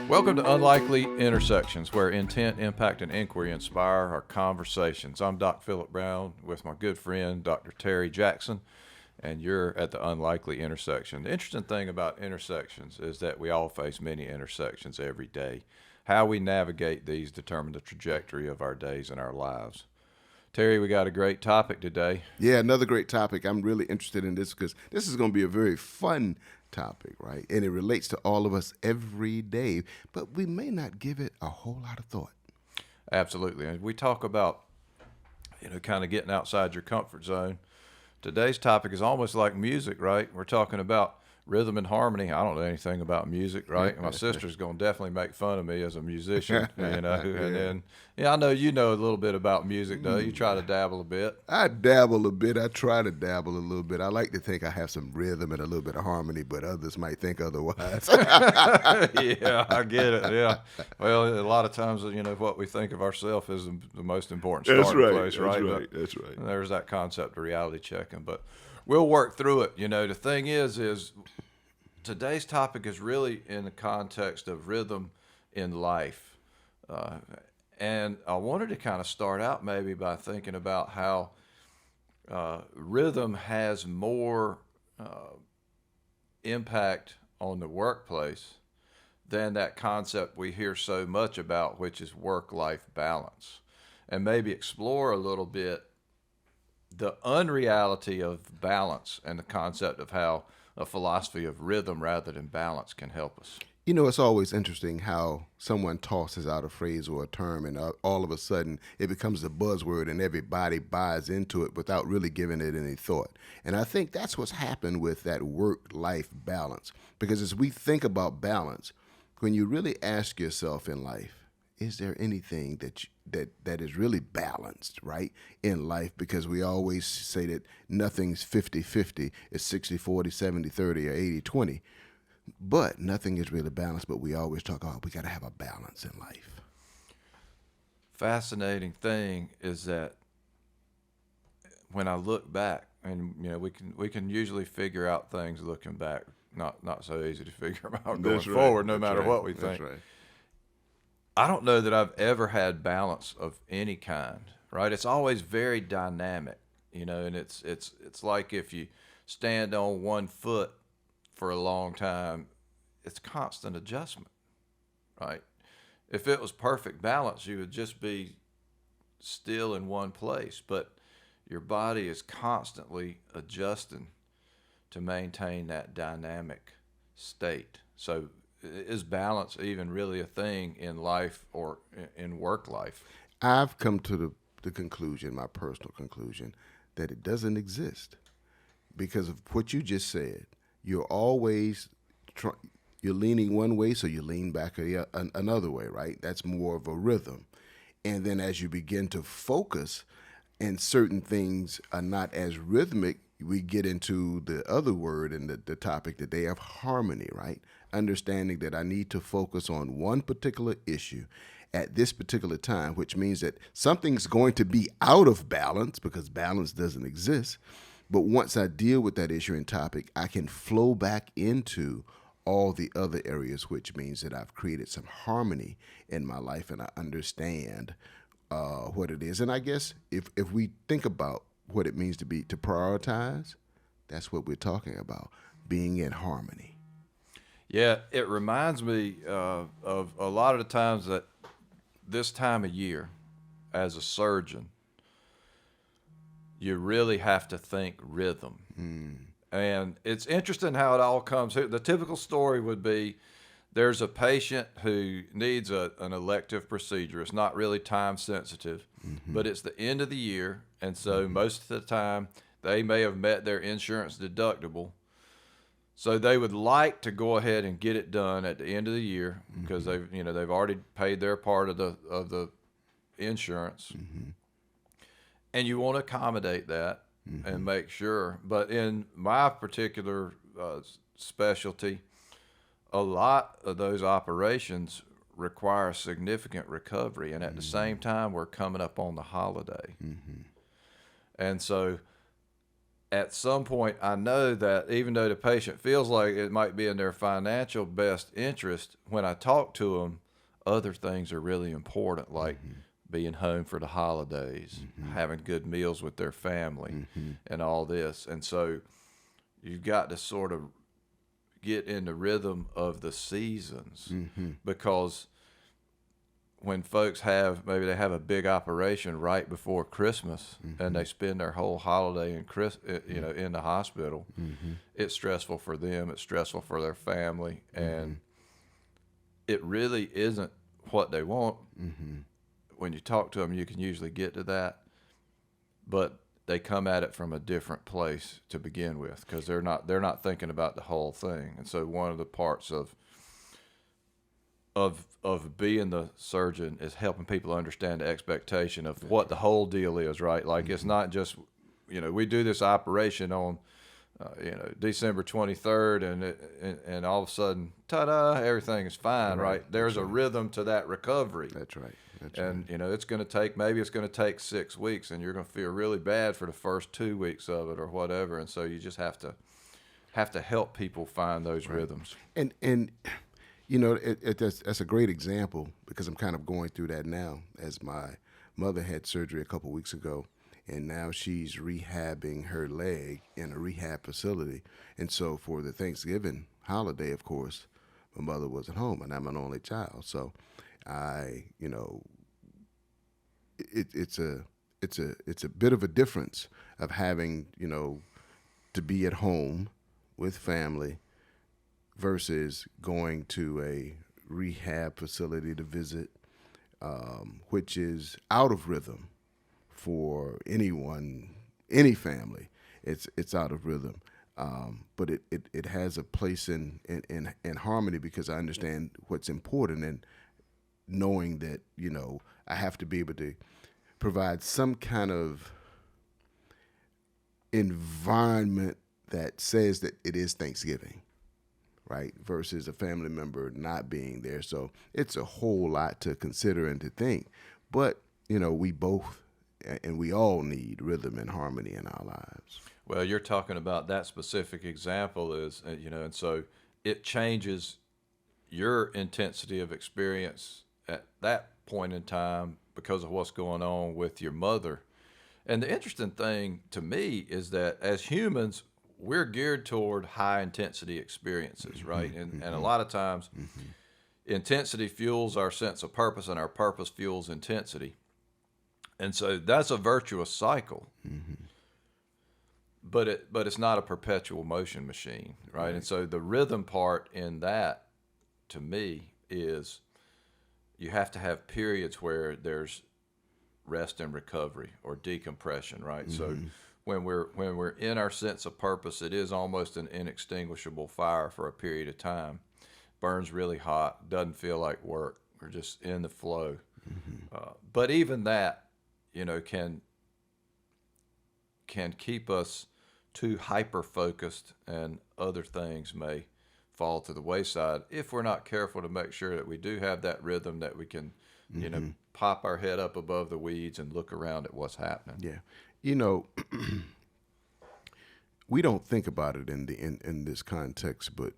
Welcome to Unlikely Intersections, where intent, impact, and inquiry inspire our conversations. I'm Dr. Philip Brown with my good friend, Dr. Terry Jackson, and you're at the Unlikely Intersection. The interesting thing about intersections is that we all face many intersections every day. How we navigate these determine the trajectory of our days and our lives. Terry, we got a great topic today. Yeah, another great topic. I'm really interested in this because this is going to be a very fun topic, right? And it relates to all of us every day, but we may not give it a whole lot of thought. Absolutely. And we talk about, kind of getting outside your comfort zone. Today's topic is almost like music, right? We're talking about rhythm and harmony. I don't know anything about music, right? My sister's going to definitely make fun of me as a musician, And then, I know you know a little bit about music, though. You try to dabble a bit. I dabble a bit. I try to dabble a little bit. I like to think I have some rhythm and a little bit of harmony, but others might think otherwise. Yeah, I get it. Yeah. Well, a lot of times, what we think of ourselves is the most important starting place, right? That's right. There's that concept of reality checking, but we'll work through it. The thing is today's topic is really in the context of rhythm in life. And I wanted to kind of start out maybe by thinking about how rhythm has more impact on the workplace than that concept we hear so much about, which is work-life balance. And maybe explore a little bit the unreality of balance and the concept of how a philosophy of rhythm rather than balance can help us. It's always interesting how someone tosses out a phrase or a term and all of a sudden it becomes a buzzword and everybody buys into it without really giving it any thought. And I think that's what's happened with that work-life balance. Because as we think about balance, when you really ask yourself in life, is there anything that is really balanced, right, in life? Because we always say that nothing's 50-50. It's 60-40, 70-30, or 80-20. But nothing is really balanced, but we always talk about we got to have a balance in life. Fascinating thing is that when I look back, and we can usually figure out things looking back. Not so easy to figure them out going forward, no matter what we think. That's right. I don't know that I've ever had balance of any kind, right? It's always very dynamic, and it's like if you stand on one foot for a long time, it's constant adjustment, right? If it was perfect balance, you would just be still in one place, but your body is constantly adjusting to maintain that dynamic state. So is balance even really a thing in life or in work life? I've come to the conclusion, my personal conclusion, that it doesn't exist because of what you just said. You're always you're leaning one way, so you lean back another way, right? That's more of a rhythm. And then as you begin to focus and certain things are not as rhythmic, we get into the other word in the topic today of harmony, right? Understanding that I need to focus on one particular issue at this particular time, which means that something's going to be out of balance because balance doesn't exist. But once I deal with that issue and topic, I can flow back into all the other areas, which means that I've created some harmony in my life and I understand what it is. And I guess if we think about what it means to prioritize, that's what we're talking about, being in harmony. Yeah, it reminds me of a lot of the times that this time of year, as a surgeon, you really have to think rhythm. And it's interesting how it all comes. The typical story would be there's a patient who needs an elective procedure. It's not really time sensitive, but it's the end of the year. And so most of the time they may have met their insurance deductible. So they would like to go ahead and get it done at the end of the year because they've already paid their part of the insurance. And you want to accommodate that and make sure. But in my particular specialty, a lot of those operations require significant recovery. And at the same time, we're coming up on the holiday. And so at some point, I know that even though the patient feels like it might be in their financial best interest, when I talk to them, other things are really important, like being home for the holidays, having good meals with their family, and all this. And so you've got to sort of get in the rhythm of the seasons, because when folks maybe they have a big operation right before Christmas, and they spend their whole holiday in the hospital, it's stressful for them, it's stressful for their family, and it really isn't what they want. When you talk to them, you can usually get to that, but they come at it from a different place to begin with, because they're not thinking about the whole thing. And so one of the parts of being the surgeon is helping people understand the expectation of what the whole deal is, right? Like it's not just, we do this operation on, December 23rd, and all of a sudden, ta-da, everything is fine, right? There's a rhythm to that recovery. That's right. And it's going to take 6 weeks, and you're going to feel really bad for the first 2 weeks of it or whatever. And so you just have to help people find those rhythms. And that's a great example, because I'm kind of going through that now, as my mother had surgery a couple weeks ago, and now she's rehabbing her leg in a rehab facility. And so for the Thanksgiving holiday, of course, my mother wasn't home, and I'm an only child. So it's a bit of a difference of having, to be at home with family versus going to a rehab facility to visit, which is out of rhythm for anyone, any family. It's out of rhythm, but it has a place in harmony, because I understand what's important, and knowing that I have to be able to provide some kind of environment that says that it is Thanksgiving, right? Versus a family member not being there. So it's a whole lot to consider and to think. But, we both and we all need rhythm and harmony in our lives. Well, you're talking about that specific example is, and so it changes your intensity of experience at that point in time because of what's going on with your mother. And the interesting thing to me is that as humans, we're geared toward high intensity experiences, right? And a lot of times, intensity fuels our sense of purpose, and our purpose fuels intensity. And so that's a virtuous cycle. But it's not a perpetual motion machine, right? And so the rhythm part in that, to me, is you have to have periods where there's rest and recovery or decompression, right? So when we're in our sense of purpose, it is almost an inextinguishable fire for a period of time. Burns really hot, doesn't feel like work. We're just in the flow. But even that, can keep us too hyper focused, and other things may fall to the wayside if we're not careful to make sure that we do have that rhythm, that we can, pop our head up above the weeds and look around at what's happening. Yeah. We don't think about it in this context, but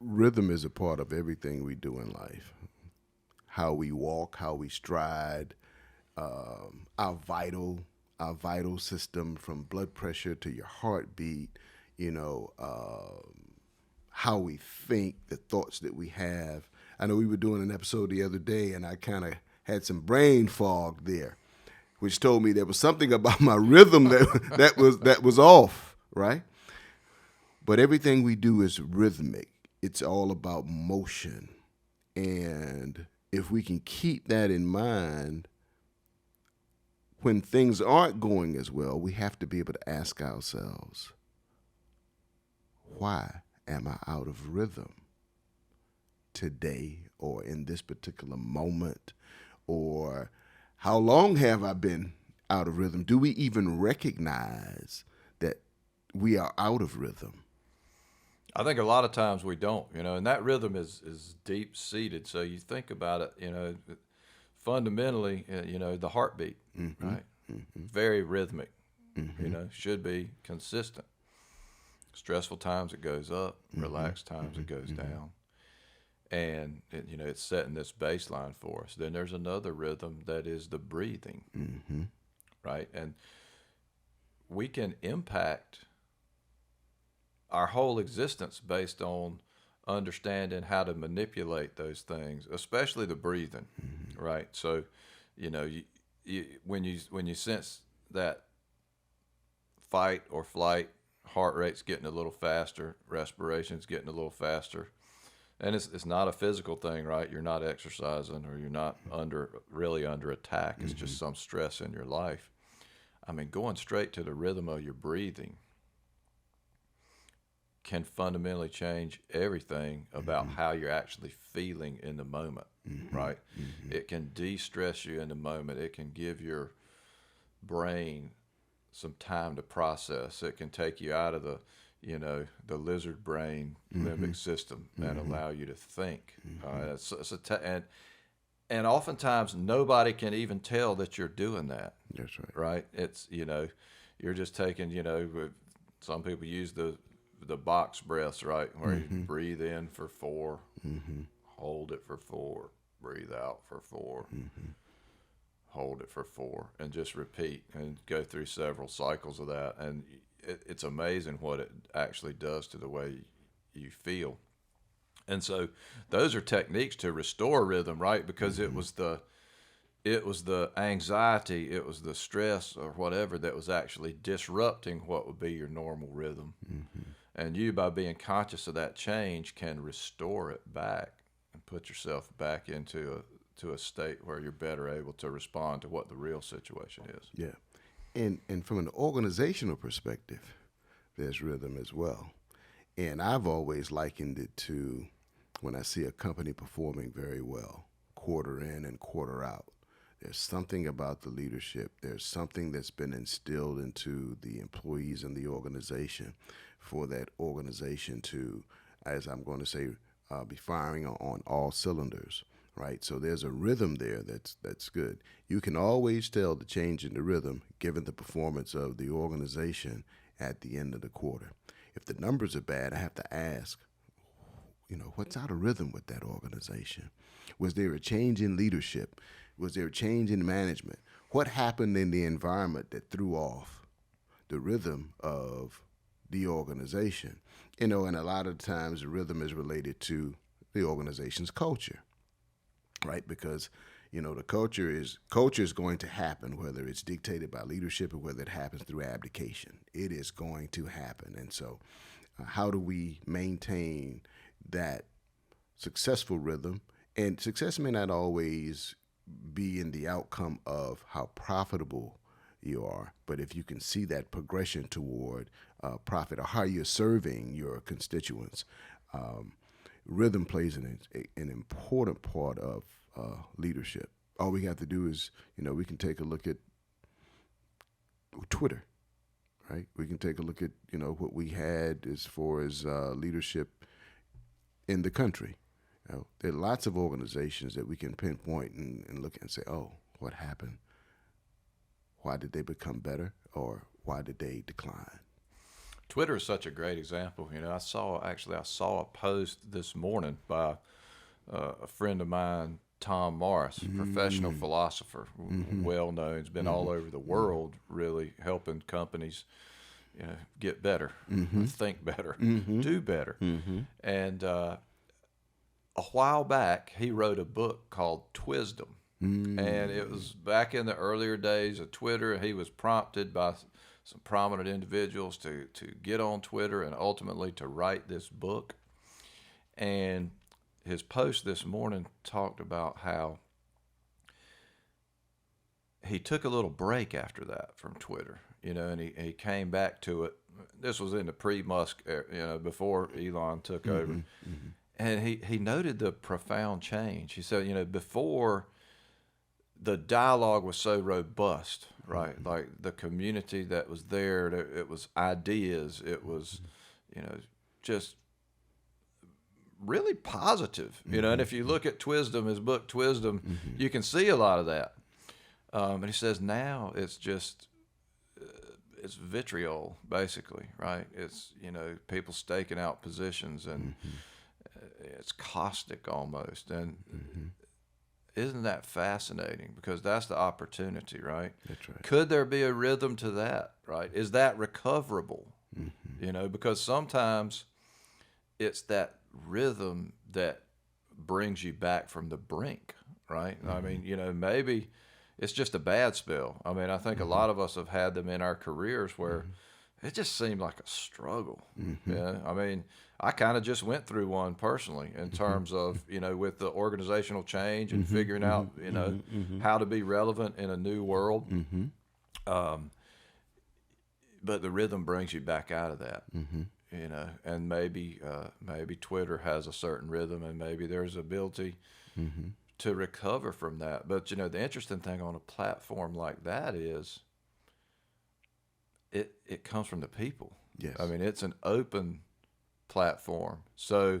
rhythm is a part of everything we do in life. How we walk, how we stride, our vital system, from blood pressure to your heartbeat, how we think, the thoughts that we have. I know we were doing an episode the other day, and I kind of had some brain fog there, which told me there was something about my rhythm that was off, right? But everything we do is rhythmic. It's all about motion. And if we can keep that in mind, when things aren't going as well, we have to be able to ask ourselves, why am I out of rhythm today, or in this particular moment, or how long have I been out of rhythm? Do we even recognize that we are out of rhythm? I think a lot of times we don't, and that rhythm is deep seated. So you think about it, fundamentally, the heartbeat, right? Very rhythmic. You know, should be consistent. Stressful times it goes up, relaxed times it goes down. And, you know, it's setting this baseline for us. Then there's another rhythm that is the breathing, right? And we can impact our whole existence based on understanding how to manipulate those things, especially the breathing, right? So, you know, when you sense that fight or flight, heart rate's getting a little faster, respiration's getting a little faster, and it's not a physical thing, right? You're not exercising or you're not really under attack. It's just some stress in your life. I mean, going straight to the rhythm of your breathing can fundamentally change everything about how you're actually feeling in the moment, right? It can de-stress you in the moment. It can give your brain some time to process. It can take you out of the, you know, the lizard brain limbic system and allow you to think. And oftentimes nobody can even tell that you're doing that. That's right. Right? It's, you know, you're just taking, you know, some people use the box breaths, right? Where you breathe in for 4, hold it for 4, breathe out for 4, hold it for 4, and just repeat and go through several cycles of that. And it's amazing what it actually does to the way you feel. And so those are techniques to restore rhythm, right? Because it was the anxiety, it was the stress or whatever that was actually disrupting what would be your normal rhythm. And you, by being conscious of that change, can restore it back and put yourself back into a state where you're better able to respond to what the real situation is. Yeah. And from an organizational perspective, there's rhythm as well. And I've always likened it to when I see a company performing very well, quarter in and quarter out. There's something about the leadership. There's something that's been instilled into the employees in the organization for that organization to, as I'm going to say, be firing on all cylinders, right? So there's a rhythm there that's good. You can always tell the change in the rhythm given the performance of the organization at the end of the quarter. If the numbers are bad, I have to ask, you know, what's out of rhythm with that organization? Was there a change in leadership? Was there a change in management? What happened in the environment that threw off the rhythm of the organization? You know, and a lot of times the rhythm is related to the organization's culture, right? Because, you know, the culture is going to happen, whether it's dictated by leadership or whether it happens through abdication. It is going to happen. And so how do we maintain that successful rhythm? And success may not always be in the outcome of how profitable you are, but if you can see that progression toward profit or how you're serving your constituents, rhythm plays an important part of leadership. All we have to do is, you know, we can take a look at Twitter, right? We can take a look at, you know, what we had as far as leadership in the country. You know, there are lots of organizations that we can pinpoint and look at and say, oh, what happened? Why did they become better, or why did they decline? Twitter is such a great example. You know, I saw a post this morning by a friend of mine, Tom Morris, professional philosopher, well known. He's been all over the world, really helping companies, you know, get better, think better, do better. And a while back, he wrote a book called Twisdom. And it was back in the earlier days of Twitter. He was prompted by some prominent individuals to get on Twitter and ultimately to write this book. And his post this morning talked about how he took a little break after that from Twitter, you know, and he came back to it. This was in the pre-Musk, you know, before Elon took over. And he noted the profound change. He said, you know, before the dialogue was so robust, right? Like the community that was there, it was ideas, it was, you know, just really positive, you know. And if you look at Twisdom, his book Twisdom, you can see a lot of that. And he says now it's it's vitriol, basically, right? It's, people staking out positions, and it's caustic almost. And isn't that fascinating? Because that's the opportunity, right? That's right. Could there be a rhythm to that, right? Is that recoverable? Because sometimes it's that rhythm that brings you back from the brink, right? I mean, maybe it's just a bad spell. I mean, I think a lot of us have had them in our careers where it just seemed like a struggle. Yeah. I mean, I kind of just went through one personally in terms of, with the organizational change and figuring out, how to be relevant in a new world. But the rhythm brings you back out of that. And maybe Twitter has a certain rhythm, and maybe there's ability to recover from that. But the interesting thing on a platform like that is it comes from the people. Yes. I mean, it's an open platform, so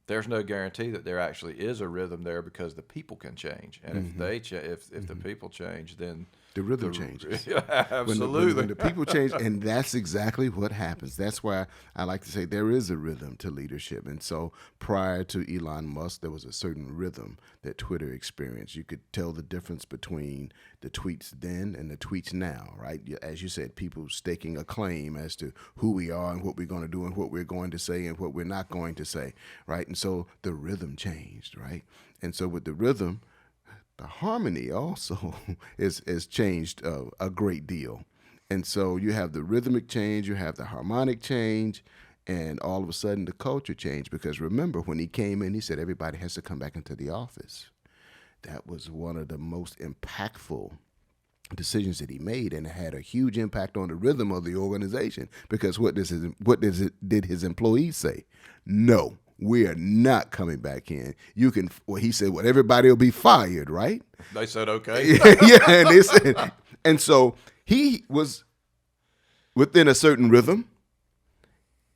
there's no guarantee that there actually is a rhythm there, because the people can change, and if they if the people change, then the rhythm changes. Yeah, absolutely. When the people change, and that's exactly what happens. That's why I like to say there is a rhythm to leadership. And so prior to Elon Musk, there was a certain rhythm that Twitter experienced. You could tell the difference between the tweets then and the tweets now, right? As you said, people staking a claim as to who we are and what we're going to do and what we're going to say and what we're not going to say, right? And so the rhythm changed, right? And so with the rhythm, the harmony also is changed a great deal. And so you have the rhythmic change, you have the harmonic change, and all of a sudden the culture changed. Because remember, when he came in, he said everybody has to come back into the office. That was one of the most impactful decisions that he made, and it had a huge impact on the rhythm of the organization. Because what did his employees say? No. We are not coming back in. You can. Well, he said, "Well, everybody will be fired, right?" They said, "Okay." Yeah, and they said, and so he was within a certain rhythm,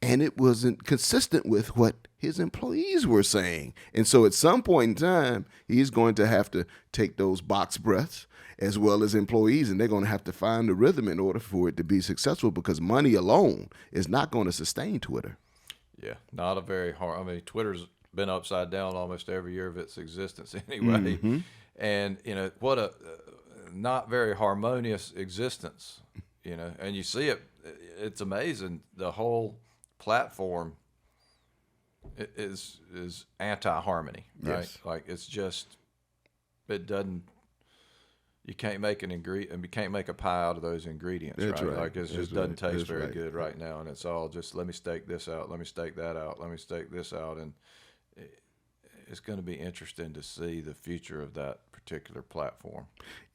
and it wasn't consistent with what his employees were saying. And so, at some point in time, he's going to have to take those box breaths as well as employees, and they're going to have to find the rhythm in order for it to be successful. Because money alone is not going to sustain Twitter. Yeah, not a very hard. I mean, Twitter's been upside down almost every year of its existence anyway. And, what a not very harmonious existence, and you see it. It's amazing. The whole platform is anti-harmony, right? Yes. Like, it's just, it doesn't, you can't make an ingredient, and you can't make a pie out of those ingredients, That's right. Like, it just doesn't taste very right. good right now, and it's all just, let me stake this out, let me stake that out, let me stake this out, and it's going to be interesting to see the future of that particular platform.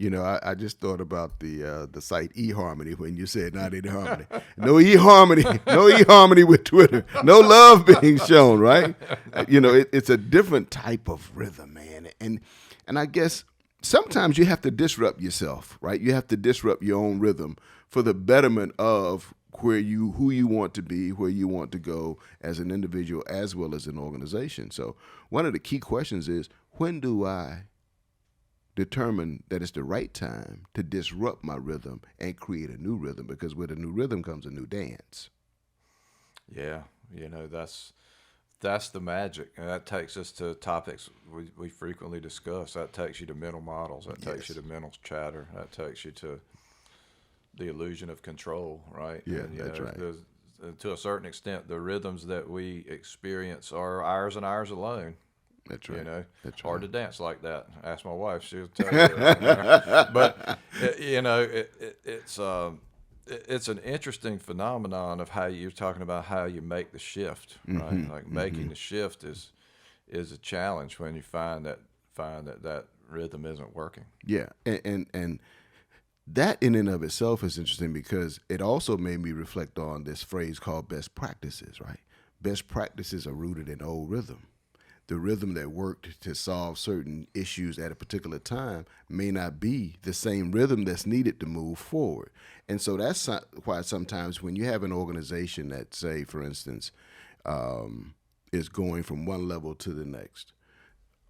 I just thought about the site eHarmony when you said not eHarmony. No eHarmony, no eHarmony with Twitter. No love being shown, right? It's a different type of rhythm, man, and I guess sometimes you have to disrupt yourself, right? You have to disrupt your own rhythm for the betterment of who you want to be, where you want to go as an individual as well as an organization. So one of the key questions is, when do I determine that it's the right time to disrupt my rhythm and create a new rhythm? Because with a new rhythm comes a new dance. Yeah, that's the magic, and that takes us to topics we frequently discuss. That takes you to mental models. That takes you to mental chatter. That takes you to the illusion of control, right? Yeah, and, that's right. To a certain extent, the rhythms that we experience are ours and ours alone. That's right. That's hard right. to dance like that. Ask my wife; she'll tell you. That, But it's an interesting phenomenon of how you're talking about how you make the shift, right? Like making the shift is a challenge when you find that rhythm isn't working. Yeah, and that in and of itself is interesting, because it also made me reflect on this phrase called best practices, right? Best practices are rooted in old rhythm. The rhythm that worked to solve certain issues at a particular time may not be the same rhythm that's needed to move forward. And so that's why sometimes when you have an organization that, say, for instance, is going from one level to the next,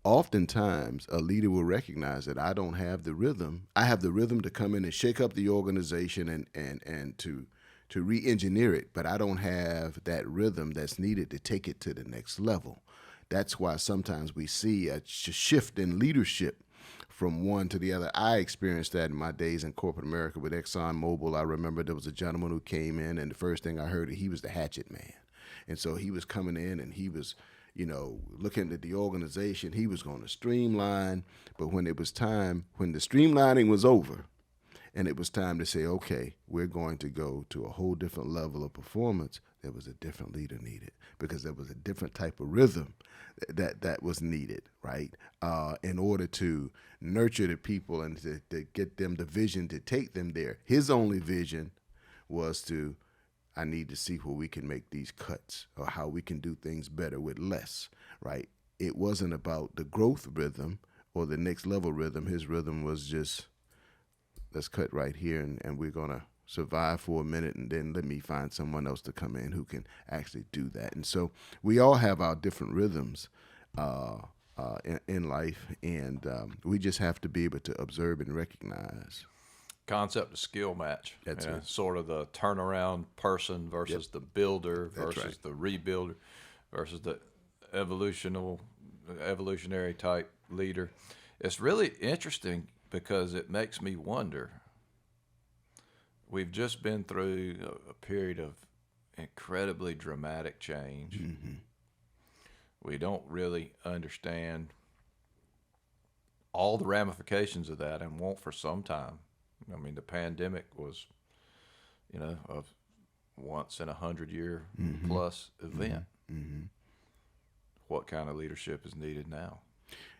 oftentimes a leader will recognize that I don't have the rhythm. I have the rhythm to come in and shake up the organization and to re-engineer it, but I don't have that rhythm that's needed to take it to the next level. That's why sometimes we see a shift in leadership from one to the other. I experienced that in my days in corporate America with ExxonMobil. I remember there was a gentleman who came in, and the first thing I heard, he was the hatchet man. And so he was coming in and he was, looking at the organization. He was going to streamline. But when it was time, when the streamlining was over, and it was time to say, okay, we're going to go to a whole different level of performance, there was a different leader needed because there was a different type of rhythm that was needed, right? In order to nurture the people and to get them the vision to take them there. His only vision was I need to see where we can make these cuts or how we can do things better with less, right? It wasn't about the growth rhythm or the next level rhythm. His rhythm was just, let's cut right here and we're going to survive for a minute and then let me find someone else to come in who can actually do that. And so we all have our different rhythms in life, and we just have to be able to observe and recognize. Concept of skill match. That's it. Sort of the turnaround person versus the builder That's versus right. the rebuilder versus the evolutionary type leader. It's really interesting because it makes me wonder. We've just been through a period of incredibly dramatic change. Mm-hmm. We don't really understand all the ramifications of that and won't for some time. I mean, the pandemic was, a once in 100-year plus event. Mm-hmm. What kind of leadership is needed now?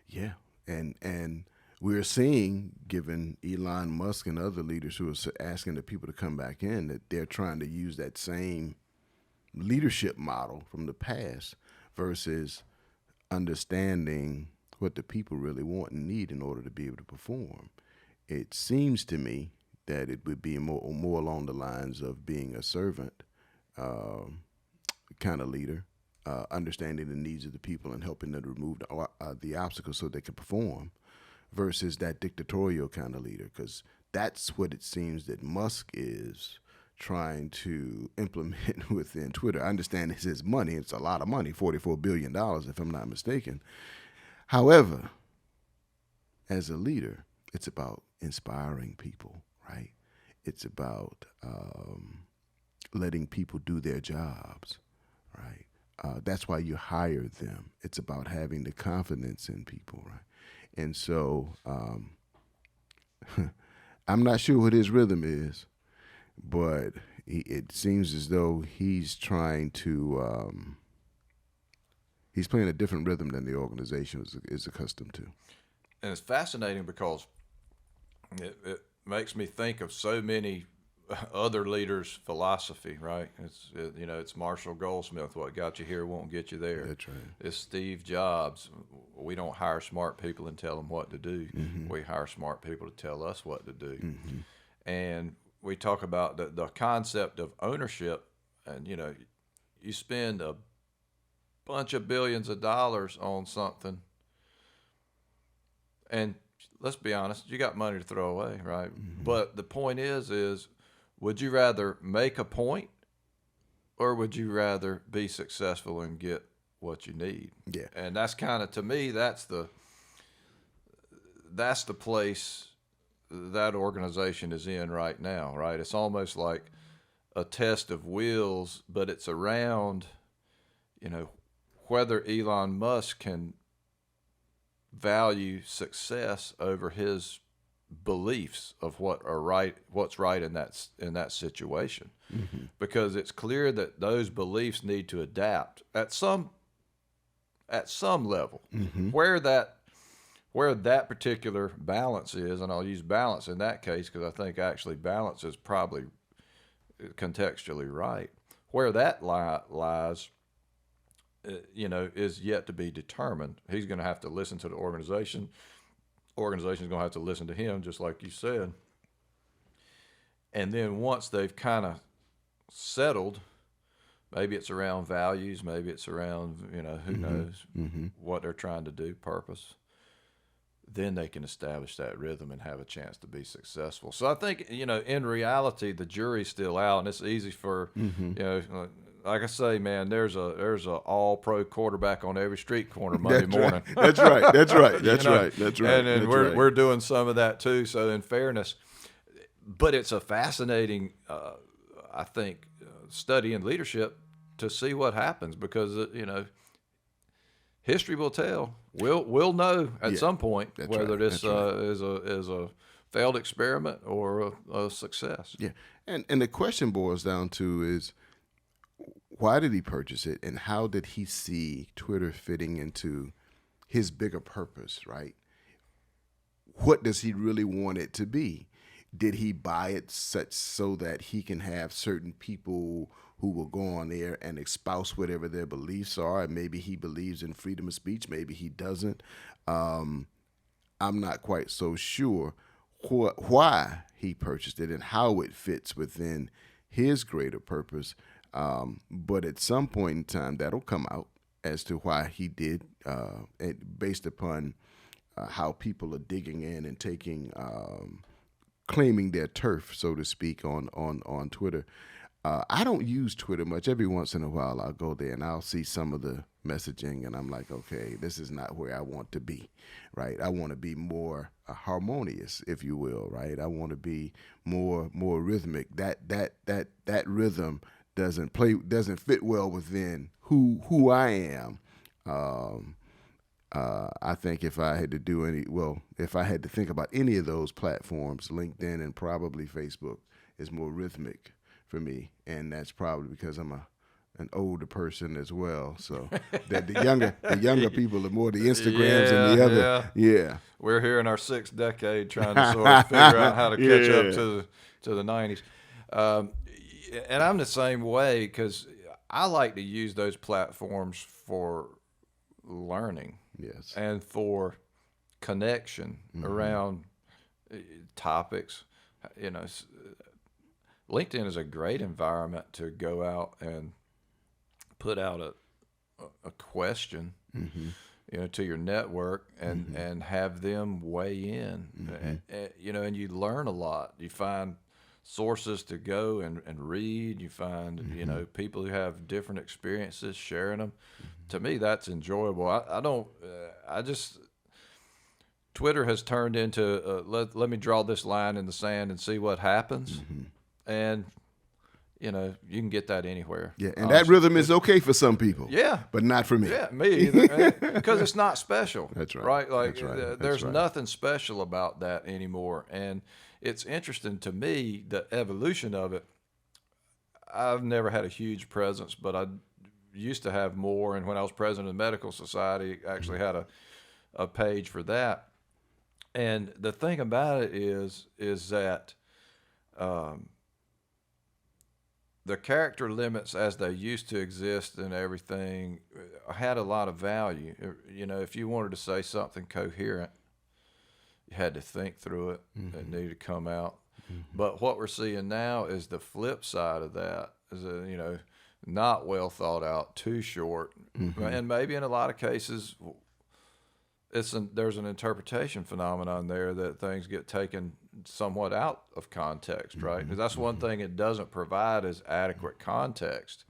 Yeah, and we're seeing, given Elon Musk and other leaders who are asking the people to come back in, that they're trying to use that same leadership model from the past versus understanding what the people really want and need in order to be able to perform. It seems to me that it would be more along the lines of being a servant kind of leader, understanding the needs of the people and helping them to remove the obstacles so they can perform, versus that dictatorial kind of leader, because that's what it seems that Musk is trying to implement within Twitter. I understand it's his money. It's a lot of money, $44 billion, if I'm not mistaken. However, as a leader, it's about inspiring people, right? It's about letting people do their jobs, right? That's why you hire them. It's about having the confidence in people, right? And so I'm not sure what his rhythm is, but it seems as though he's trying to, he's playing a different rhythm than the organization is accustomed to. And it's fascinating because it makes me think of so many other leaders' philosophy, right? It's Marshall Goldsmith, what got you here won't get you there. That's right. It's Steve Jobs. We don't hire smart people and tell them what to do. Mm-hmm. We hire smart people to tell us what to do. Mm-hmm. And we talk about the concept of ownership, and you spend a bunch of billions of dollars on something, and let's be honest, you got money to throw away, right? Mm-hmm. But the point is would you rather make a point, or would you rather be successful and get what you need? Yeah. And that's kind of, to me, that's the place that organization is in right now, right? It's almost like a test of wills, but it's around, whether Elon Musk can value success over his beliefs of what's right in that situation. Mm-hmm. Because it's clear that those beliefs need to adapt at some level. Mm-hmm. Where that particular balance is, and I'll use balance in that case because I think actually balance is probably contextually right. Where that lies, is yet to be determined. He's going to have to listen to the organization. Organization's going to have to listen to him, just like you said. And then once they've kind of settled, Maybe it's around values. Maybe it's around, who knows what they're trying to do, purpose. Then they can establish that rhythm and have a chance to be successful. So I think, in reality, the jury's still out, and it's easy for, like I say, man, there's a all pro quarterback on every street corner Monday morning. That's right. That's right. That's right. That's right. And we're doing some of that too. So in fairness, but it's a fascinating, I think, study in leadership to see what happens, because history will tell. We'll know at some point whether this is a failed experiment or a success. Yeah, and the question boils down to is, why did he purchase it, and how did he see Twitter fitting into his bigger purpose? Right. What does he really want it to be? Did he buy it such so that he can have certain people who will go on there and espouse whatever their beliefs are? And maybe he believes in freedom of speech. Maybe he doesn't. I'm not quite so sure why he purchased it and how it fits within his greater purpose. But at some point in time, that'll come out as to why he did, based upon how people are digging in and taking claiming their turf, so to speak, on Twitter. I don't use Twitter much. Every once in a while, I'll go there and I'll see some of the messaging, and I'm like, okay, this is not where I want to be, right? I want to be more harmonious, if you will, right? I want to be more rhythmic. That rhythm doesn't fit well within who I am. I think if I had to think about any of those platforms, LinkedIn and probably Facebook is more rhythmic for me, and that's probably because I'm an older person as well. So that the younger people are more the Instagrams and the other. Yeah. We're here in our 6th decade trying to sort of figure out how to catch up to the 90s. And I'm the same way, because I like to use those platforms for learning. Yes. And for connection around topics. LinkedIn is a great environment to go out and put out a question, to your network and have them weigh in. And you learn a lot. You find sources to go and read. You find, people who have different experiences, sharing them. To me, that's enjoyable. Twitter has turned into, let me draw this line in the sand and see what happens. And, you can get that anywhere. Yeah, and honestly, that rhythm is okay for some people. Yeah. But not for me. Yeah, me either. Because it's not special. That's right. Right? Like, that's right. There's nothing special about that anymore. And it's interesting to me, the evolution of it. I've never had a huge presence, but I used to have more. And when I was president of the Medical Society, I actually had a page for that. And the thing about it is that the character limits as they used to exist and everything had a lot of value. If you wanted to say something coherent, you had to think through it. It needed to come out. But what we're seeing now is the flip side of that, is not well thought out, too short. And maybe in a lot of cases, there's an interpretation phenomenon there that things get taken somewhat out of context, right? Because that's one thing it doesn't provide is adequate context.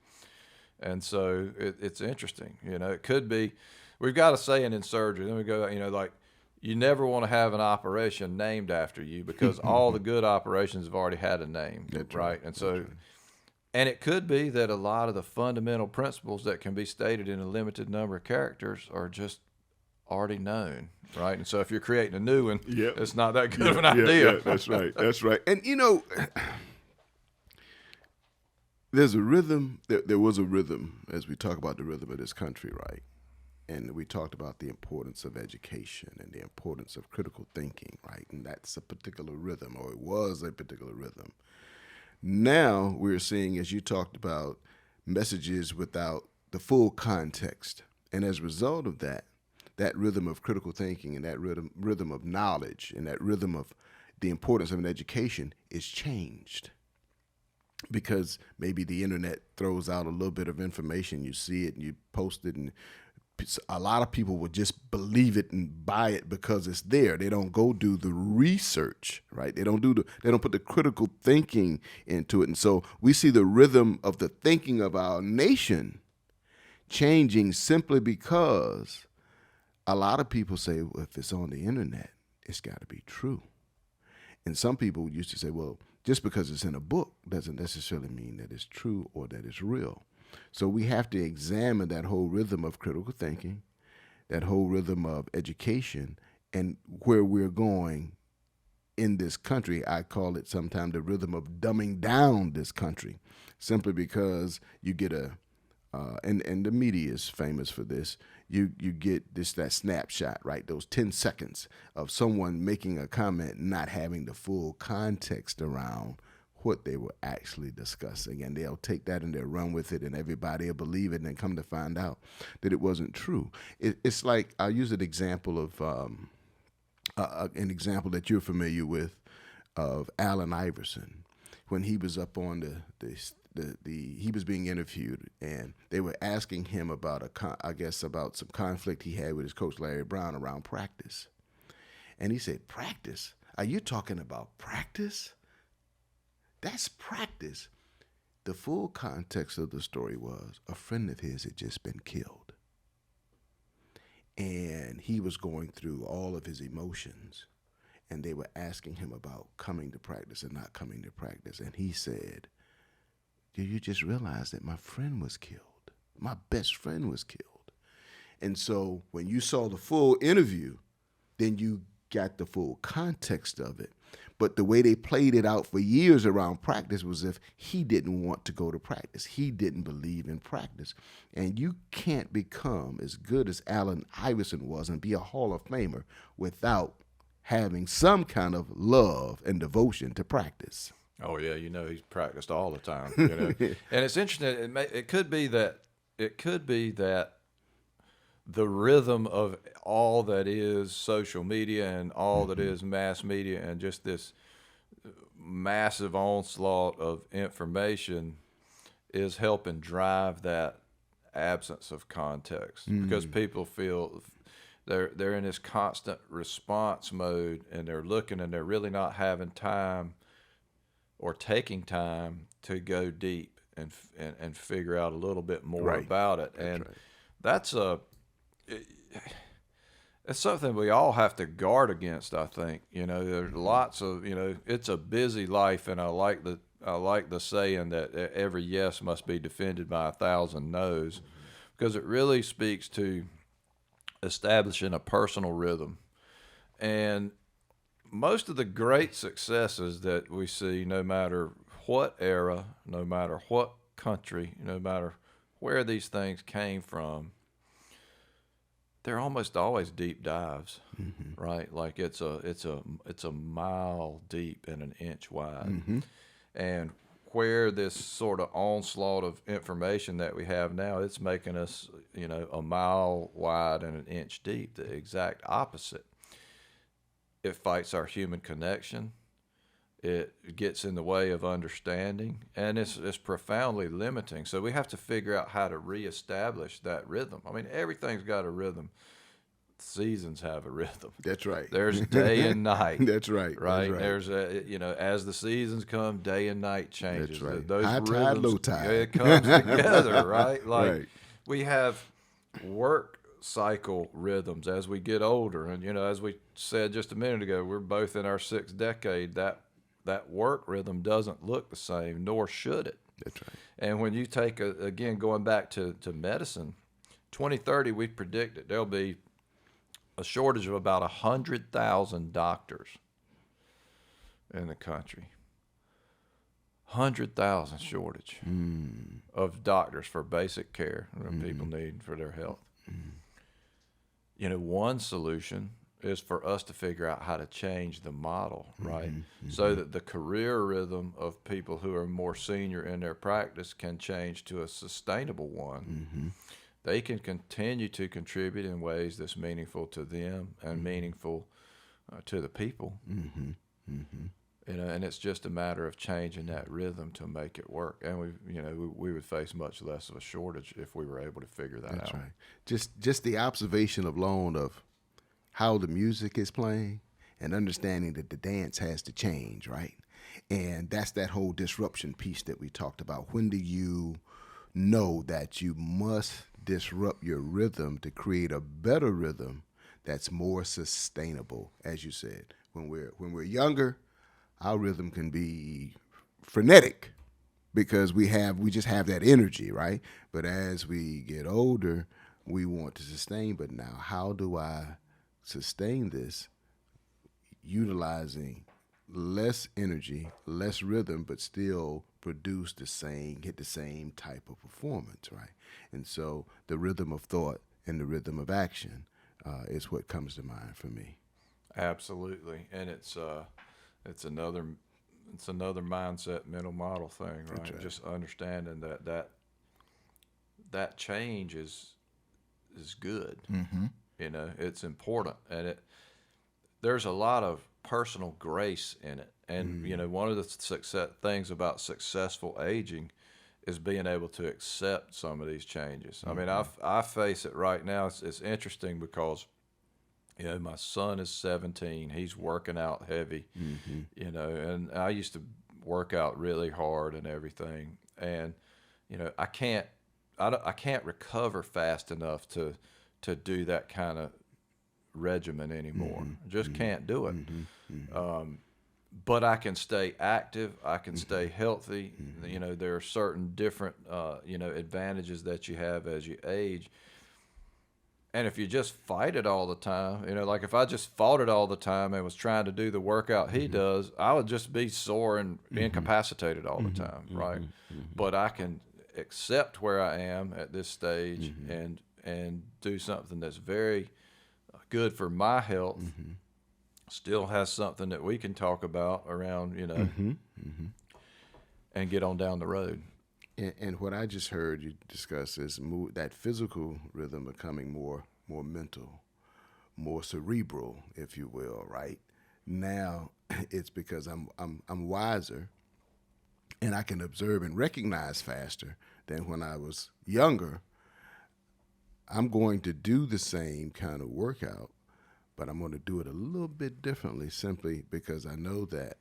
And so it's interesting. It could be, we've got a saying in surgery, then we go, like, you never want to have an operation named after you, because all the good operations have already had a name, right? And so, and it could be that a lot of the fundamental principles that can be stated in a limited number of characters are just already known, right? And so if you're creating a new one, it's not that good of an idea. Yeah, that's right. That's right. And there's a rhythm. There was a rhythm as we talk about the rhythm of this country, right? And we talked about the importance of education and the importance of critical thinking, right? And that's a particular rhythm, or it was a particular rhythm. Now we're seeing, as you talked about, messages without the full context. And as a result of that rhythm of critical thinking and that rhythm of knowledge and that rhythm of the importance of an education is changed. because maybe the internet throws out a little bit of information. You see it and you post it, and a lot of people would just believe it and buy it because it's there. They don't go do the research, right? They don't put the critical thinking into it. And so we see the rhythm of the thinking of our nation changing simply because a lot of people say, well, if it's on the internet, it's got to be true. And some people used to say, well, just because it's in a book doesn't necessarily mean that it's true or that it's real. So we have to examine that whole rhythm of critical thinking, that whole rhythm of education, and where we're going in this country. I call it sometimes the rhythm of dumbing down this country, simply because you get and the media is famous for this. You get that snapshot, right? Those 10 seconds of someone making a comment, not having the full context around what they were actually discussing, and they'll take that and they'll run with it, and everybody will believe it, and then come to find out that it wasn't true. It's like, I'll use an example of an example that you're familiar with of Allen Iverson when he was up on he was being interviewed, and they were asking him about about some conflict he had with his coach Larry Brown around practice, and he said, "Practice? Are you talking about practice? That's practice." The full context of the story was a friend of his had just been killed, and he was going through all of his emotions, and they were asking him about coming to practice and not coming to practice, and he said, "Do you just realize that my friend was killed? My best friend was killed." And so when you saw the full interview, then you got the full context of it. But the way they played it out for years around practice was if he didn't want to go to practice. He didn't believe in practice. And you can't become as good as Allen Iverson was and be a Hall of Famer without having some kind of love and devotion to practice. Oh yeah, he's practiced all the time. And it's interesting. It could be that the rhythm of all that is social media and all that is mass media and just this massive onslaught of information is helping drive that absence of context, because people feel they're in this constant response mode, and they're looking and they're really not having time or taking time to go deep and figure out a little bit more about it. And that's it's something we all have to guard against, I think. There's lots of, it's a busy life, and I like the saying that every yes must be defended by 1,000 no's, because it really speaks to establishing a personal rhythm. And most of the great successes that we see, no matter what era, no matter what country, no matter where these things came from, they're almost always deep dives, right? Like it's a mile deep and an inch wide. And where this sort of onslaught of information that we have now, it's making us, a mile wide and an inch deep, the exact opposite. It fights our human connection. It gets in the way of understanding, and it's profoundly limiting. So we have to figure out how to reestablish that rhythm. I mean, everything's got a rhythm. Seasons have a rhythm. That's right. There's day and night. That's right. Right. That's right. There's as the seasons come, day and night changes. That's right. Those High rhythms, tide, low tide. It comes together, right? Like Right. we have work cycle rhythms as we get older, and as we said just a minute ago, we're both in our 6th decade. That work rhythm doesn't look the same, nor should it. That's right. And when you take again going back to medicine, 2030 we predicted there'll be a shortage of about 100,000 doctors in the country. 100,000 shortage of doctors for basic care that people need for their health. One solution is for us to figure out how to change the model, right? So that the career rhythm of people who are more senior in their practice can change to a sustainable one. They can continue to contribute in ways that's meaningful to them and meaningful to the people. and it's just a matter of changing that rhythm to make it work. And we would face much less of a shortage if we were able to figure that That's out. right. Just the observation alone of how the music is playing and understanding that the dance has to change, right? And that's that whole disruption piece that we talked about. When do you know that you must disrupt your rhythm to create a better rhythm that's more sustainable? As you said, when we're younger, our rhythm can be frenetic because we just have that energy, right? But as we get older, we want to sustain. But now, how do I sustain this utilizing less energy, less rhythm, but still get the same type of performance, right? And so the rhythm of thought and the rhythm of action is what comes to mind for me. Absolutely, and it's another mindset, mental model thing, right? That's right. Just understanding that change is good. It's important, and there's a lot of personal grace in it. And one of the things about successful aging is being able to accept some of these changes. I mean, I face it right now. It's interesting because my son is 17. He's working out heavy, and I used to work out really hard and everything. And I can't recover fast enough to do that kind of regimen anymore. Just can't do it. But I can stay active. I can stay healthy. There are certain different advantages that you have as you age. And if you just fight it all the time, like if I just fought it all the time and was trying to do the workout he does, I would just be sore and incapacitated all the time, right? But I can accept where I am at this stage and do something that's very good for my health. Still has something that we can talk about around, and get on down the road. And what I just heard you discuss is that physical rhythm becoming more mental, more cerebral, if you will. Right now, it's because I'm wiser, and I can observe and recognize faster than when I was younger. I'm going to do the same kind of workout, but I'm going to do it a little bit differently, simply because I know that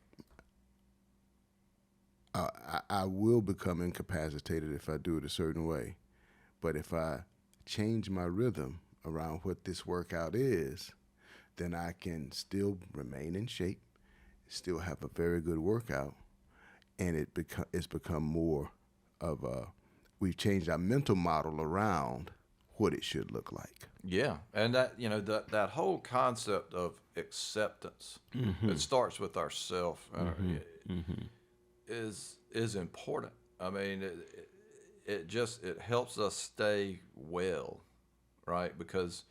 I will become incapacitated if I do it a certain way. But if I change my rhythm around what this workout is, then I can still remain in shape, still have a very good workout, and it's become more of we've changed our mental model around what it should look like. Yeah, and that whole concept of acceptance, it starts with ourself. Is important. I mean, it helps us stay well, right? Because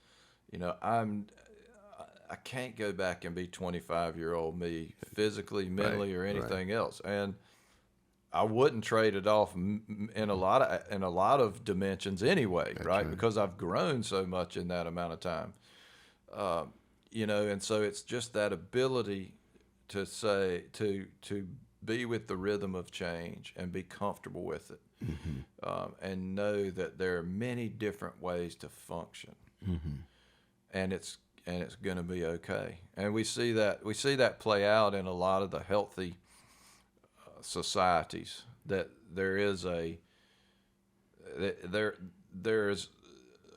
I can't go back and be 25-year-old me physically, mentally, or anything else, and I wouldn't trade it off in a lot of dimensions anyway, right? Because I've grown so much in that amount of time, and so it's just that ability to say to be with the rhythm of change and be comfortable with it, and know that there are many different ways to function, and it's going to be okay. And we see that play out in a lot of the healthy societies, that there's a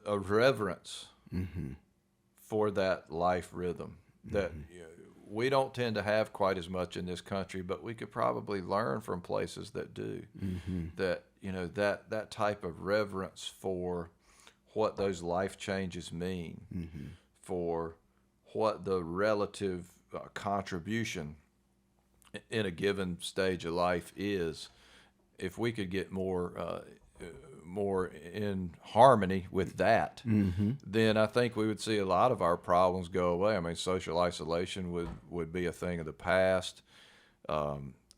reverence for that life rhythm that we don't tend to have quite as much in this country, but we could probably learn from places that do. That that type of reverence for what those life changes mean, for what the relative contribution in a given stage of life is. If we could get more in harmony with that, then I think we would see a lot of our problems go away. I mean, social isolation would be a thing of the past.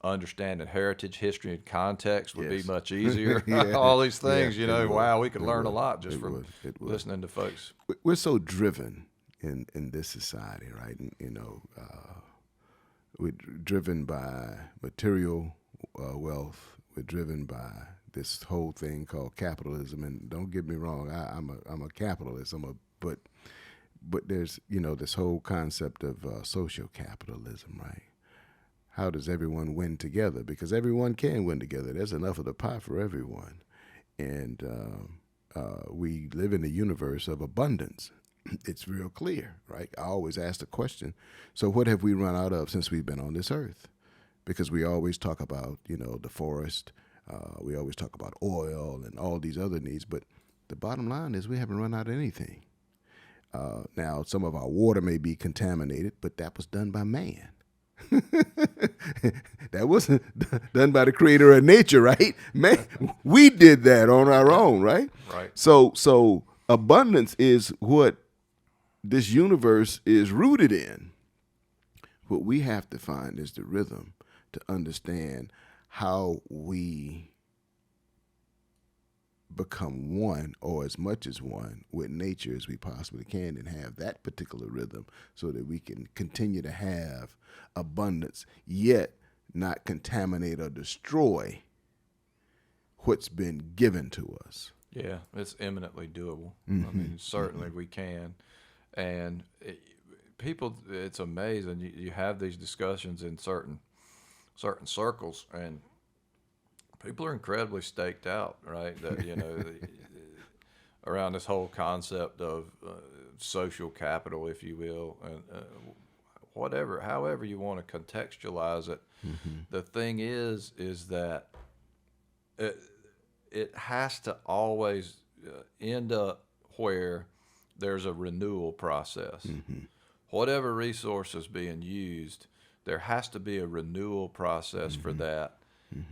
Understanding heritage, history, and context would be much easier. All these things, wow, we could learn a lot just from listening to folks. We're so driven in this society, right? And, we're driven by material wealth. We're driven by this whole thing called capitalism. And don't get me wrong, I'm a capitalist. But there's this whole concept of social capitalism, right? How does everyone win together? Because everyone can win together. There's enough of the pie for everyone, and we live in a universe of abundance. It's real clear, right? I always ask the question, so what have we run out of since we've been on this earth? Because we always talk about, the forest, we always talk about oil and all these other needs, but the bottom line is we haven't run out of anything. Now, some of our water may be contaminated, but that was done by man. That wasn't done by the creator of nature, right? Man, we did that on our own, right? Right. So abundance is what this universe is rooted in. What we have to find is the rhythm to understand how we become one, or as much as one, with nature as we possibly can, and have that particular rhythm so that we can continue to have abundance, yet not contaminate or destroy what's been given to us. Yeah, it's eminently doable. I mean, certainly we can. And people, it's amazing. You have these discussions in certain circles, and people are incredibly staked out, right? That around this whole concept of social capital, if you will, and however you want to contextualize it. The thing is that it has to always end up where there's a renewal process. Whatever resource is being used, there has to be a renewal process for that.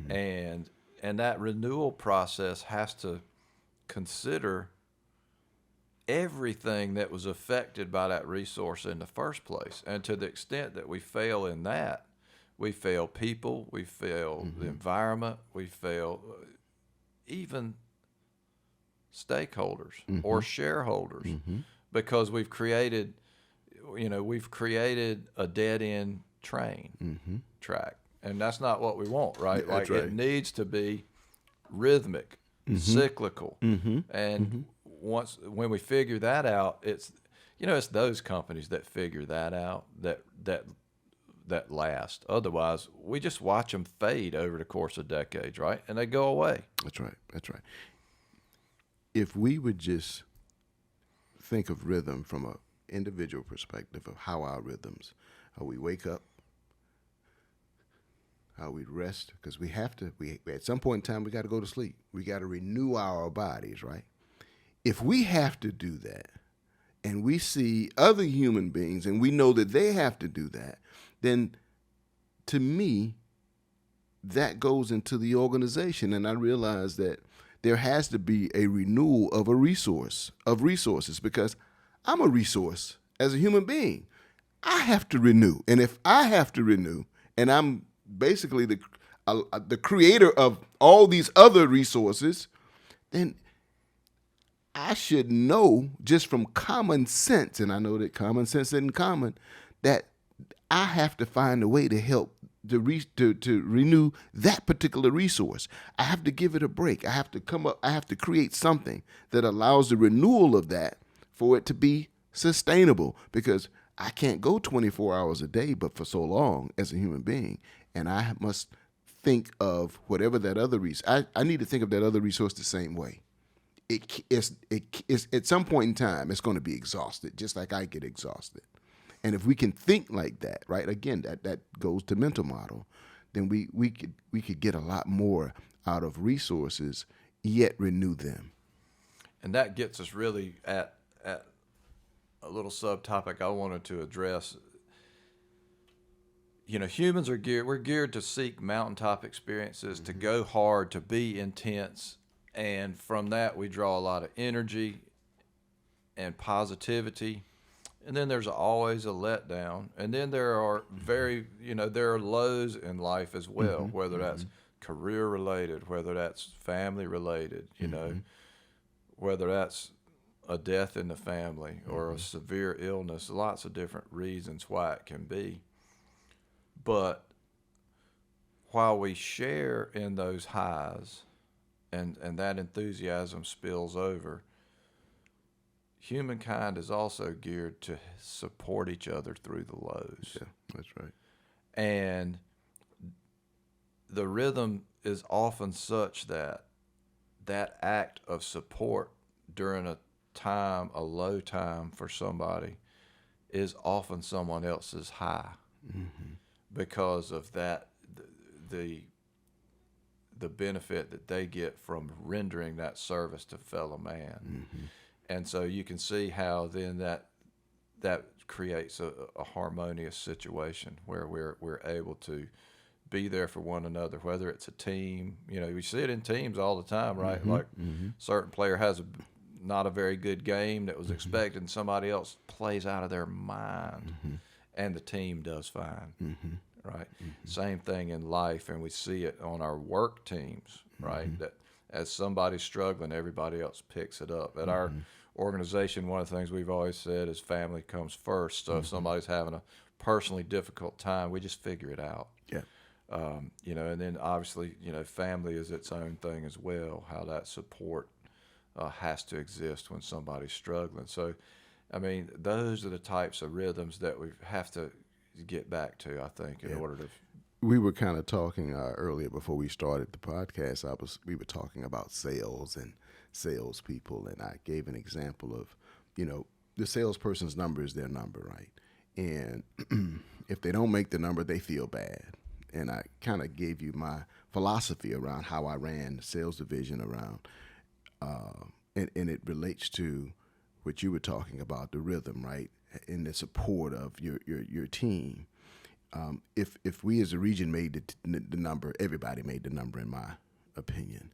And that renewal process has to consider everything that was affected by that resource in the first place. And to the extent that we fail in that, we fail people, we fail the environment, we fail even stakeholders or shareholders, because we've created a dead end track. And that's not what we want, right? Yeah, like it needs to be rhythmic, cyclical. And when we figure that out, it's those companies that figure that out that last. Otherwise, we just watch them fade over the course of decades, right? And they go away. That's right. If we would just think of rhythm from an individual perspective of how our rhythms, how we wake up, how we rest, because we have to, at some point in time, we got to go to sleep. We got to renew our bodies, right? If we have to do that, and we see other human beings, and we know that they have to do that, then to me, that goes into the organization. And I realize that there has to be a renewal of resources, because I'm a resource as a human being. I have to renew. And if I have to renew, and I'm basically the creator of all these other resources, then I should know just from common sense, and I know that common sense isn't common, that I have to find a way to help to renew that particular resource. I have to give it a break. I have to create something that allows the renewal of that for it to be sustainable, because I can't go 24 hours a day, but for so long as a human being, and I must think of whatever that other resource. I need to think of that other resource the same way. It's at some point in time, it's going to be exhausted, just like I get exhausted. And if we can think like that, right? Again, that goes to mental model. Then we could get a lot more out of resources, yet renew them. And that gets us really at a little subtopic I wanted to address. Humans are geared to seek mountaintop experiences, to go hard, to be intense. And from that, we draw a lot of energy and positivity. And then there's always a letdown. And then there are there are lows in life as well, whether that's career related, whether that's family related, whether that's a death in the family or a severe illness, lots of different reasons why it can be. But while we share in those highs and that enthusiasm spills over, humankind is also geared to support each other through the lows. Yeah, that's right. And the rhythm is often such that that act of support during a low time for somebody, is often someone else's high, because of that, the benefit that they get from rendering that service to fellow man. And so you can see how then that creates a harmonious situation where we're able to be there for one another, whether it's a team. We see it in teams all the time, right? Certain player has not a very good game that was expected, and somebody else plays out of their mind, and the team does fine, right? Same thing in life, and we see it on our work teams, right? That as somebody's struggling, everybody else picks it up. At our organization, one of the things we've always said is family comes first. So if somebody's having a personally difficult time, we just figure it out. Yeah. And then obviously, family is its own thing as well, how that support has to exist when somebody's struggling. So, I mean, those are the types of rhythms that we have to get back to, I think, in order to. We were kind of talking earlier before we started the podcast. We were talking about sales and salespeople, and I gave an example of, the salesperson's number is their number, right? And if they don't make the number, they feel bad. And I kind of gave you my philosophy around how I ran the sales division around, and it relates to what you were talking about, the rhythm, right, and the support of your team. If we as a region made the number, everybody made the number, in my opinion.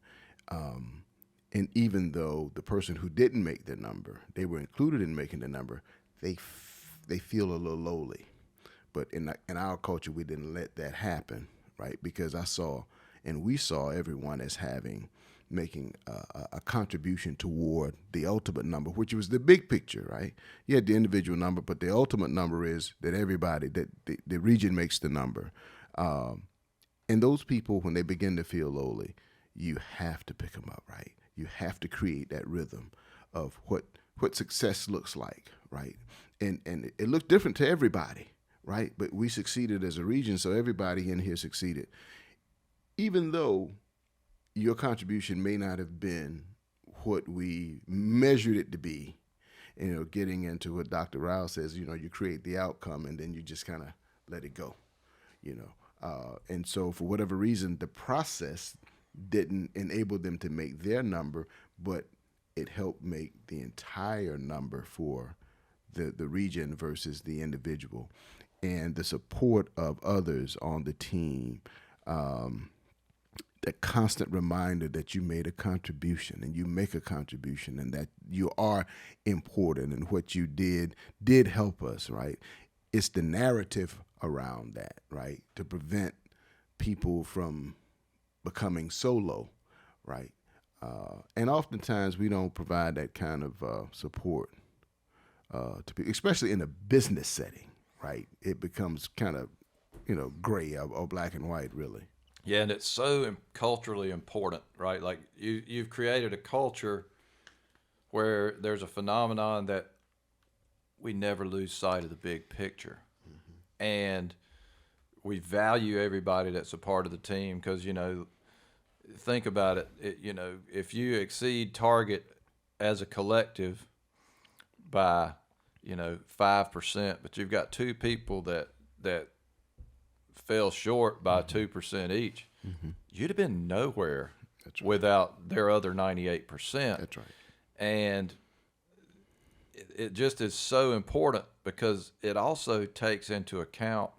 And even though the person who didn't make the number, they were included in making the number, they feel a little lowly. But in our culture, we didn't let that happen, right? Because we saw everyone as making a contribution toward the ultimate number, which was the big picture, right? You had the individual number, but the ultimate number is that everybody, that the region makes the number. And those people, when they begin to feel lowly, you have to pick them up, right? You have to create that rhythm of what success looks like, right? And it looked different to everybody, right? But we succeeded as a region, so everybody in here succeeded. Even though your contribution may not have been what we measured it to be, getting into what Dr. Rao says, you create the outcome and then you just kind of let it go, and so for whatever reason, the process didn't enable them to make their number, but it helped make the entire number for the region versus the individual. And the support of others on the team, the constant reminder that you made a contribution and you make a contribution and that you are important and what you did help us, right? It's the narrative around that, right? To prevent people from becoming solo, right? And oftentimes we don't provide that kind of support to people, especially in a business setting, right? It becomes kind of, gray or black and white, really. Yeah, and it's so culturally important, right? Like you've created a culture where there's a phenomenon that we never lose sight of the big picture. And we value everybody that's a part of the team because, think about it, if you exceed target as a collective by, 5%, but you've got two people that fell short by 2% each, you'd have been nowhere without their other 98%. That's right. And it just is so important because it also takes into account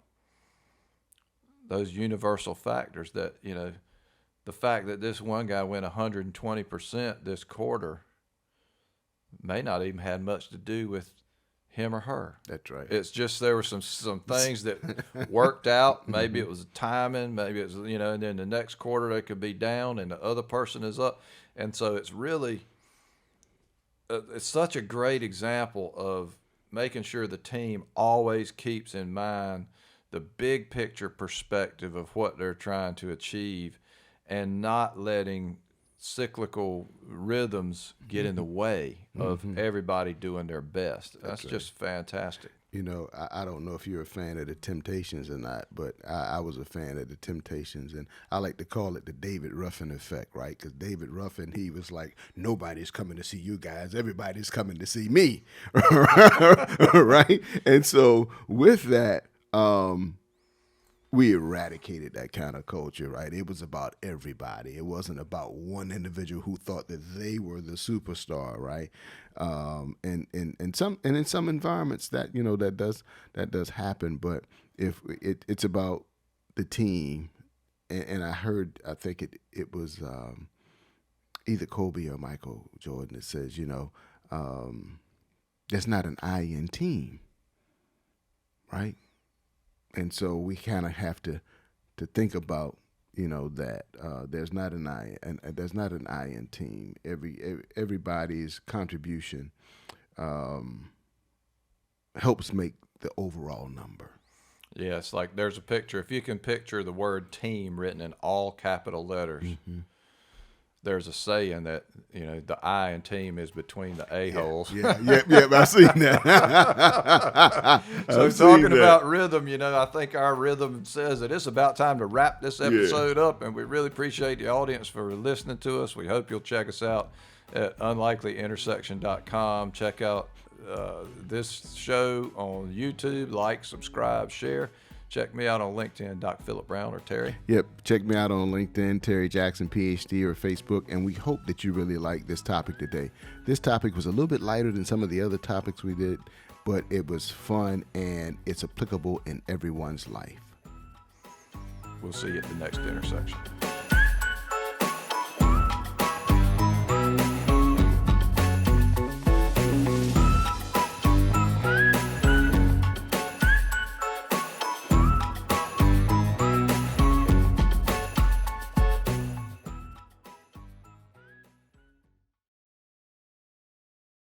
those universal factors that, the fact that this one guy went 120% this quarter may not even have much to do with him or her. That's right. It's just there were some things that worked out. Maybe it was timing. Maybe it was, and then the next quarter they could be down and the other person is up. And so it's really, it's such a great example of making sure the team always keeps in mind the big picture perspective of what they're trying to achieve, and not letting cyclical rhythms get in the way of everybody doing their best. That's just fantastic. You know, I don't know if you're a fan of the Temptations or not, but I was a fan of the Temptations, and I like to call it the David Ruffin effect, right? Because David Ruffin, he was like, nobody's coming to see you guys, everybody's coming to see me, right? And so with that, we eradicated that kind of culture, right? It was about everybody. It wasn't about one individual who thought that they were the superstar, right? And in some environments that, you know, that does happen, but if it's about the team, and I think it was either Kobe or Michael Jordan that says, you know, there's not an I in team, right? And so we kind of have to think about, you know, that there's not an I, and there's not an I in team. Everybody's contribution helps make the overall number. Yeah, it's like there's a picture. If you can picture the word team written in all capital letters, there's a saying that, you know, the I in team is between the a-holes. Yeah, I've seen that. So talking about rhythm, you know, I think our rhythm says that it's about time to wrap this episode up, and we really appreciate the audience for listening to us. We hope you'll check us out at unlikelyintersection.com. Check out this show on YouTube. Like, subscribe, share. Check me out on LinkedIn, Doc Philip Brown or Terry. Yep, check me out on LinkedIn, Terry Jackson, PhD, or Facebook, and we hope that you really like this topic today. This topic was a little bit lighter than some of the other topics we did, but it was fun, and it's applicable in everyone's life. We'll see you at the next intersection.